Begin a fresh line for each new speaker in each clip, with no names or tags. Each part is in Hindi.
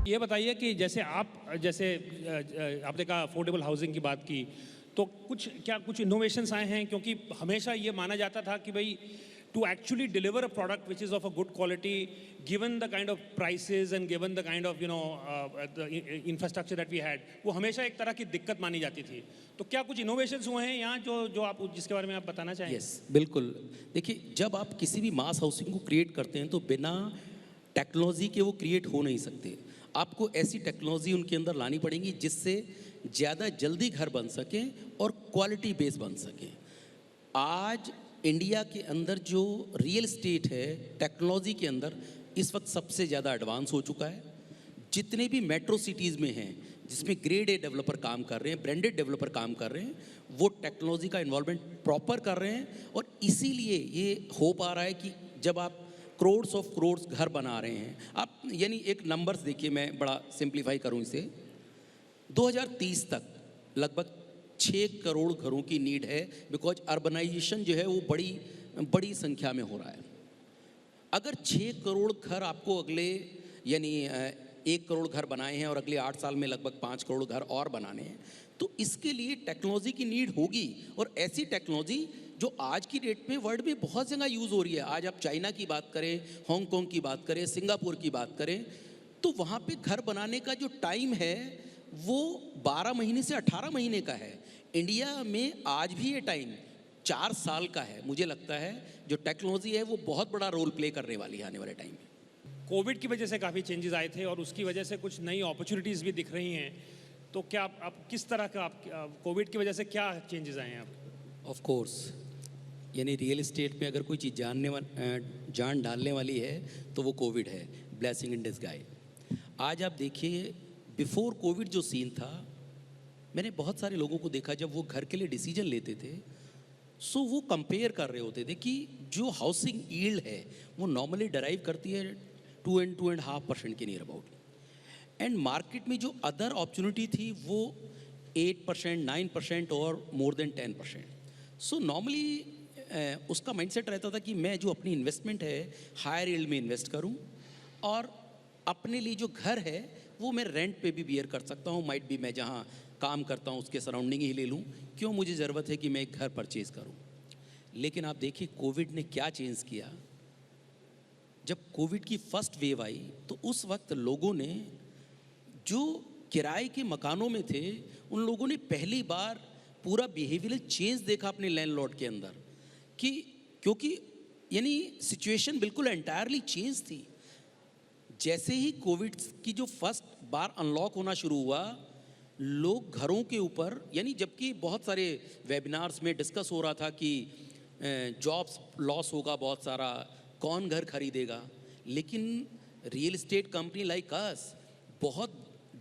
ये बताइए कि जैसे आपने कहा अफोर्डेबल हाउसिंग की बात की, तो कुछ इनोवेशंस आए हैं? क्योंकि हमेशा ये माना जाता था कि भाई to actually deliver a product which is of a good quality, given the kind of prices and given the kind of infrastructure that we had, वो हमेशा एक तरह की दिक्कत मानी जाती थी। तो क्या कुछ इनोवेशंस हुए हैं यहाँ जो आप जिसके बारे में आप बताना चाहेंगे?
यस, बिल्कुल। देखिए, जब आप किसी भी मास हाउसिंग को क्रिएट करते हैं तो बिना टेक्नोलॉजी के वो क्रिएट हो नहीं सकते। आपको ऐसी टेक्नोलॉजी उनके अंदर लानी पड़ेगी जिससे ज़्यादा जल्दी घर बन सकें और क्वालिटी बेस बन सकें। आज इंडिया के अंदर जो रियल एस्टेट है टेक्नोलॉजी के अंदर इस वक्त सबसे ज़्यादा एडवांस हो चुका है। जितने भी मेट्रो सिटीज़ में हैं जिसमें ग्रेड ए डेवलपर काम कर रहे हैं, ब्रांडेड डेवलपर काम कर रहे हैं, वो टेक्नोलॉजी का इन्वॉल्वमेंट प्रॉपर कर रहे हैं। और इसीलिए ये हो पा रहा है कि जब आप करोड्स ऑफ करोड्स घर बना रहे हैं, आप यानी एक नंबर्स देखिए, मैं बड़ा सिंप्लीफाई करूं इसे, 2030 तक लगभग 6 करोड़ घरों की नीड है, बिकॉज अर्बनाइजेशन जो है वो बड़ी संख्या में हो रहा है। अगर 6 करोड़ घर आपको अगले यानी 1 करोड़ घर बनाए हैं और अगले 8 साल में लगभग 5 करोड़ घर और बनाने हैं, तो इसके लिए टेक्नोलॉजी की नीड होगी। और ऐसी टेक्नोलॉजी जो आज की डेट में वर्ल्ड में बहुत जगह यूज़ हो रही है। आज आप चाइना की बात करें, हांगकांग की बात करें, सिंगापुर की बात करें, तो वहाँ पे घर बनाने का जो टाइम है वो 12 महीने से 18 महीने का है। इंडिया में आज भी ये टाइम 4 साल का है। मुझे लगता है जो टेक्नोलॉजी है वो बहुत बड़ा रोल प्ले करने वाली है आने वाले टाइम में।
कोविड की वजह से काफ़ी चेंजेस आए थे और उसकी वजह से कुछ नई अपॉर्चुनिटीज़ भी दिख रही हैं। तो क्या आप किस तरह का कोविड की वजह से क्या चेंजेस आए हैं आप?
ऑफ कोर्स, यानी रियल एस्टेट में अगर कोई चीज़ जान डालने वाली है तो वो कोविड है, ब्लेसिंग इन डिस्गाइज। आज आप देखिए, बिफोर कोविड जो सीन था, मैंने बहुत सारे लोगों को देखा जब वो घर के लिए डिसीजन लेते थे, सो वो कंपेयर कर रहे होते थे कि जो हाउसिंग यील्ड है वो नॉर्मली डराइव करती है 2.5% के नियर अबाउट, एंड मार्केट में जो अदर अपॉर्चुनिटी थी वो 8%, 9% और मोर देन 10%। सो नॉर्मली उसका माइंडसेट रहता था कि मैं जो अपनी इन्वेस्टमेंट है हायर यील्ड में इन्वेस्ट करूं और अपने लिए जो घर है वो मैं रेंट पे भी बियर कर सकता हूं। माइट भी मैं जहां काम करता हूं उसके सराउंडिंग ही ले लूं, क्यों मुझे ज़रूरत है कि मैं एक घर परचेज़ करूं। लेकिन आप देखिए कोविड ने क्या चेंज किया। जब कोविड की फर्स्ट वेव आई तो उस वक्त लोगों ने जो किराए के मकानों में थे उन लोगों ने पहली बार पूरा बिहेवियरल चेंज देखा अपने लैंडलॉर्ड के अंदर, कि क्योंकि यानी सिचुएशन बिल्कुल एंटायरली चेंज थी। जैसे ही कोविड की जो फर्स्ट बार अनलॉक होना शुरू हुआ, लोग घरों के ऊपर, यानी जबकि बहुत सारे वेबिनार्स में डिस्कस हो रहा था कि जॉब्स लॉस होगा बहुत सारा, कौन घर खरीदेगा, लेकिन real estate company like us बहुत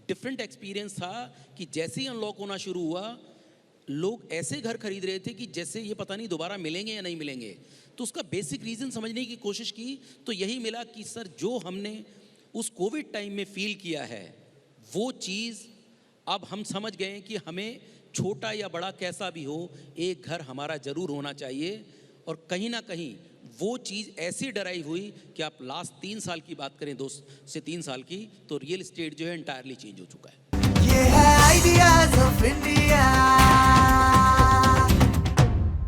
डिफरेंट एक्सपीरियंस था कि जैसे ही अनलॉक होना शुरू हुआ लोग ऐसे घर खरीद रहे थे कि जैसे ये पता नहीं दोबारा मिलेंगे या नहीं मिलेंगे। तो उसका बेसिक रीज़न समझने की कोशिश की तो यही मिला कि सर जो हमने उस कोविड टाइम में फील किया है वो चीज़ अब हम समझ गए हैं कि हमें छोटा या बड़ा कैसा भी हो एक घर हमारा ज़रूर होना चाहिए। और कहीं ना कहीं वो चीज़ ऐसी डराइव हुई कि आप लास्ट 3 साल की बात करें, 2 से 3 साल की, तो रियल एस्टेट जो है एंटायरली चेंज हो चुका है।
ये है आइडियाज ऑफ इंडिया।